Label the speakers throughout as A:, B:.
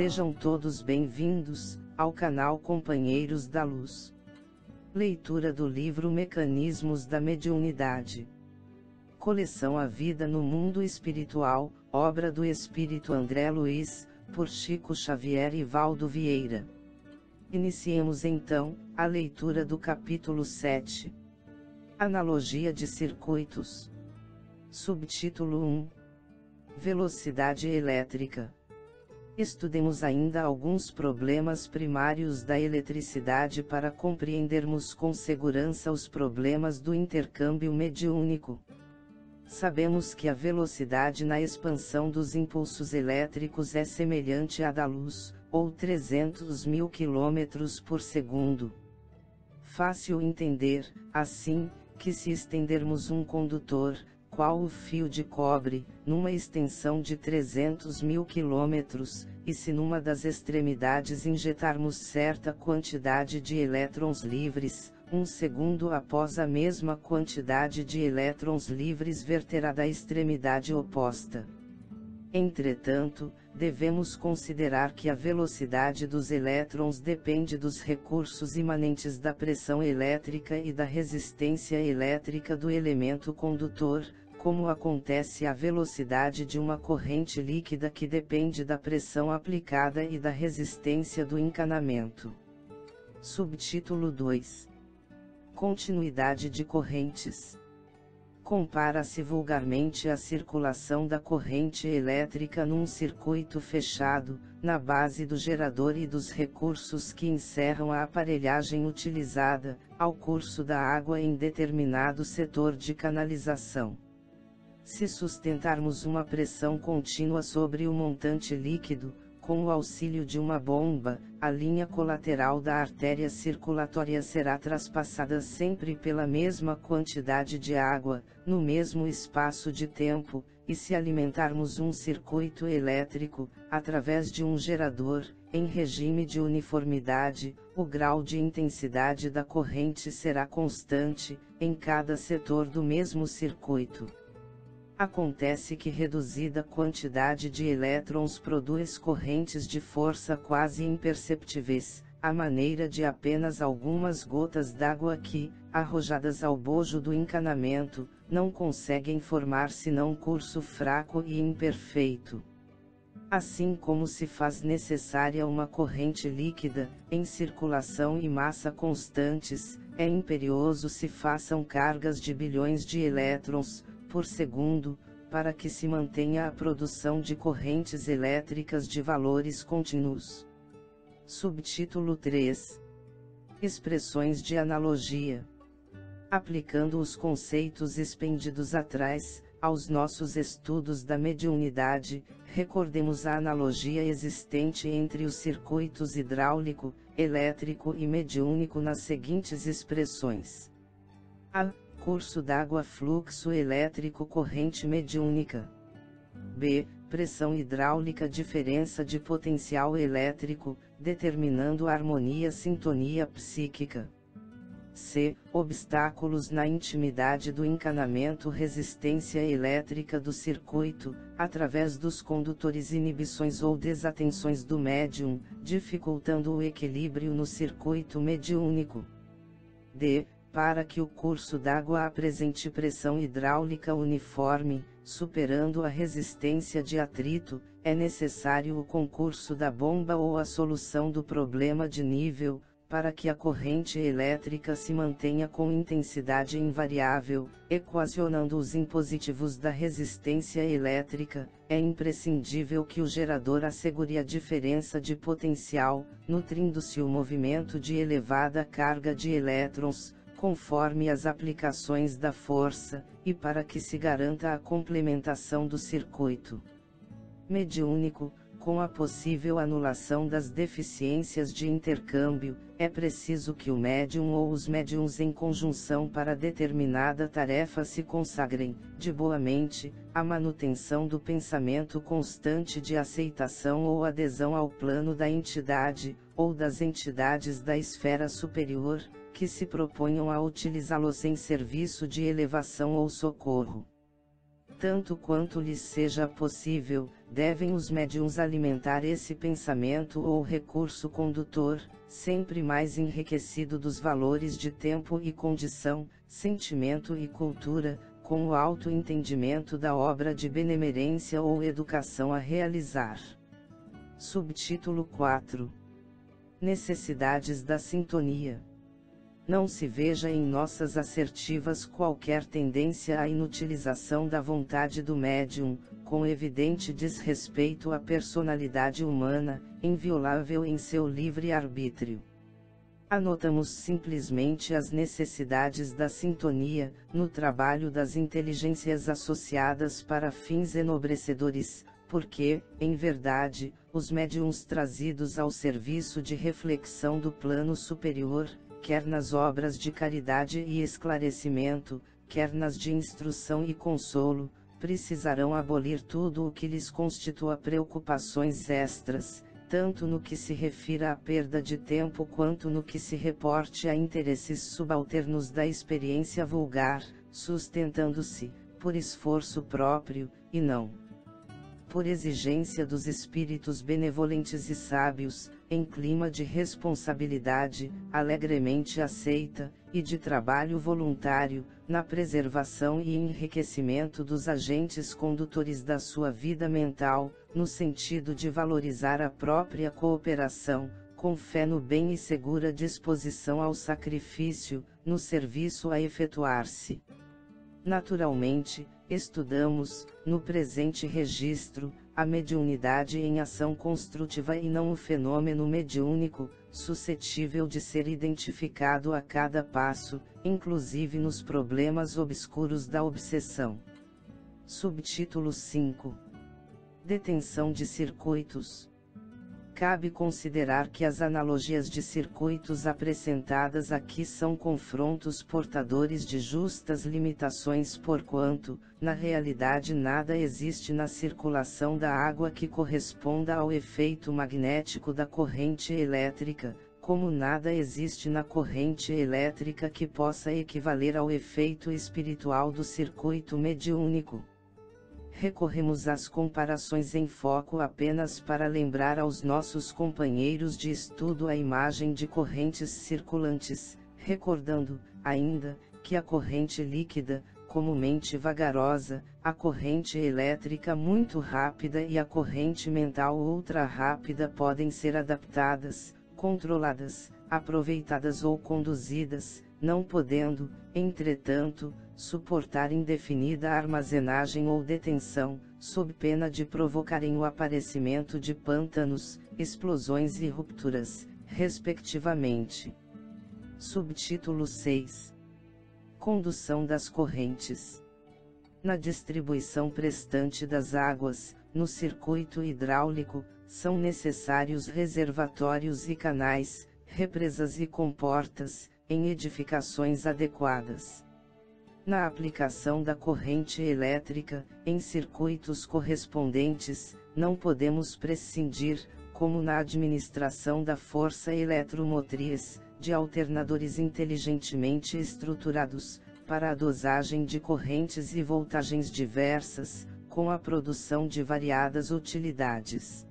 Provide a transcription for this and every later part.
A: Sejam todos bem-vindos ao canal Companheiros da Luz. Leitura do livro Mecanismos da Mediunidade. Coleção A Vida no Mundo Espiritual, obra do Espírito André Luiz, por Chico Xavier e Valdo Vieira. Iniciemos então a leitura do capítulo 7. Analogia de circuitos. Subtítulo 1. Velocidade elétrica. Estudemos ainda alguns problemas primários da eletricidade para compreendermos com segurança os problemas do intercâmbio mediúnico. Sabemos que a velocidade na expansão dos impulsos elétricos é semelhante à da luz, ou 300.000 km por segundo. Fácil entender, assim, que se estendermos um condutor, qual o fio de cobre, numa extensão de 300.000 km, e se numa das extremidades injetarmos certa quantidade de elétrons livres, um segundo após a mesma quantidade de elétrons livres verterá da extremidade oposta. Entretanto, devemos considerar que a velocidade dos elétrons depende dos recursos imanentes da pressão elétrica e da resistência elétrica do elemento condutor, como acontece a velocidade de uma corrente líquida que depende da pressão aplicada e da resistência do encanamento. Subtítulo 2. Continuidade de correntes. Compara-se vulgarmente a circulação da corrente elétrica num circuito fechado, na base do gerador e dos recursos que encerram a aparelhagem utilizada, ao curso da água em determinado setor de canalização. Se sustentarmos uma pressão contínua sobre o montante líquido, com o auxílio de uma bomba, a linha colateral da artéria circulatória será traspassada sempre pela mesma quantidade de água, no mesmo espaço de tempo, e se alimentarmos um circuito elétrico, através de um gerador, em regime de uniformidade, o grau de intensidade da corrente será constante, em cada setor do mesmo circuito. Acontece que reduzida quantidade de elétrons produz correntes de força quase imperceptíveis, à maneira de apenas algumas gotas d'água que, arrojadas ao bojo do encanamento, não conseguem formar senão curso fraco e imperfeito. Assim como se faz necessária uma corrente líquida, em circulação e massa constantes, é imperioso se façam cargas de bilhões de elétrons, por segundo, para que se mantenha a produção de correntes elétricas de valores contínuos. Subtítulo 3. Expressões de analogia. Aplicando os conceitos expendidos atrás, aos nossos estudos da mediunidade, recordemos a analogia existente entre os circuitos hidráulico, elétrico e mediúnico nas seguintes expressões. A. Curso d'água, fluxo elétrico, corrente mediúnica. B. Pressão hidráulica, diferença de potencial elétrico, determinando harmonia, sintonia psíquica. C. Obstáculos na intimidade do encanamento, resistência elétrica do circuito, através dos condutores, inibições ou desatenções do médium, dificultando o equilíbrio no circuito mediúnico. D. Para que o curso d'água apresente pressão hidráulica uniforme, superando a resistência de atrito, é necessário o concurso da bomba ou a solução do problema de nível, para que a corrente elétrica se mantenha com intensidade invariável, equacionando os impositivos da resistência elétrica, é imprescindível que o gerador assegure a diferença de potencial, nutrindo-se o movimento de elevada carga de elétrons, conforme as aplicações da força, e para que se garanta a complementação do circuito mediúnico, com a possível anulação das deficiências de intercâmbio, é preciso que o médium ou os médiuns em conjunção para determinada tarefa se consagrem, de boa mente, à manutenção do pensamento constante de aceitação ou adesão ao plano da entidade, ou das entidades da esfera superior, que se proponham a utilizá-los em serviço de elevação ou socorro. Tanto quanto lhes seja possível, devem os médiuns alimentar esse pensamento ou recurso condutor, sempre mais enriquecido dos valores de tempo e condição, sentimento e cultura, com o alto entendimento da obra de benemerência ou educação a realizar. Subtítulo 4. Necessidades da sintonia. Não se veja em nossas assertivas qualquer tendência à inutilização da vontade do médium, com evidente desrespeito à personalidade humana, inviolável em seu livre-arbítrio. Anotamos simplesmente as necessidades da sintonia, no trabalho das inteligências associadas para fins enobrecedores, porque, em verdade, os médiuns trazidos ao serviço de reflexão do plano superior, quer nas obras de caridade e esclarecimento, quer nas de instrução e consolo, precisarão abolir tudo o que lhes constitua preocupações extras, tanto no que se refira à perda de tempo quanto no que se reporte a interesses subalternos da experiência vulgar, sustentando-se, por esforço próprio, e não por exigência dos espíritos benevolentes e sábios, em clima de responsabilidade, alegremente aceita, e de trabalho voluntário, na preservação e enriquecimento dos agentes condutores da sua vida mental, no sentido de valorizar a própria cooperação, com fé no bem e segura disposição ao sacrifício, no serviço a efetuar-se. Naturalmente, estudamos, no presente registro, a mediunidade em ação construtiva e não o fenômeno mediúnico, suscetível de ser identificado a cada passo, inclusive nos problemas obscuros da obsessão. Subtítulo 5. Detenção de circuitos. Cabe considerar que as analogias de circuitos apresentadas aqui são confrontos portadores de justas limitações, porquanto, na realidade, nada existe na circulação da água que corresponda ao efeito magnético da corrente elétrica, como nada existe na corrente elétrica que possa equivaler ao efeito espiritual do circuito mediúnico. Recorremos às comparações em foco apenas para lembrar aos nossos companheiros de estudo a imagem de correntes circulantes, recordando, ainda, que a corrente líquida, comumente vagarosa, a corrente elétrica muito rápida e a corrente mental ultra rápida podem ser adaptadas, controladas, aproveitadas ou conduzidas, não podendo, entretanto, suportar indefinida armazenagem ou detenção, sob pena de provocarem o aparecimento de pântanos, explosões e rupturas, respectivamente. Subtítulo 6. Condução das correntes. Na distribuição prestante das águas, no circuito hidráulico, são necessários reservatórios e canais, represas e comportas, em edificações adequadas. Na aplicação da corrente elétrica, em circuitos correspondentes, não podemos prescindir, como na administração da força eletromotriz, de alternadores inteligentemente estruturados, para a dosagem de correntes e voltagens diversas, com a produção de variadas utilidades.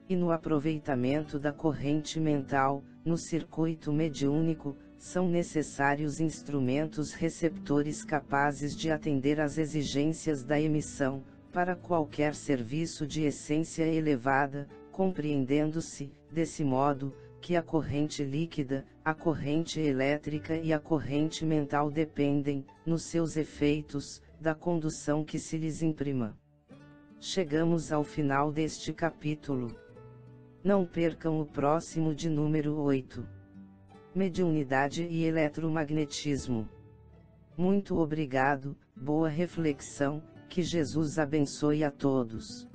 A: E no aproveitamento da corrente mental, no circuito mediúnico, são necessários instrumentos receptores capazes de atender às exigências da emissão, para qualquer serviço de essência elevada, compreendendo-se, desse modo, que a corrente líquida, a corrente elétrica e a corrente mental dependem, nos seus efeitos, da condução que se lhes imprima. Chegamos ao final deste capítulo. Não percam o próximo de número 8. Mediunidade e eletromagnetismo. Muito obrigado, boa reflexão, que Jesus abençoe a todos.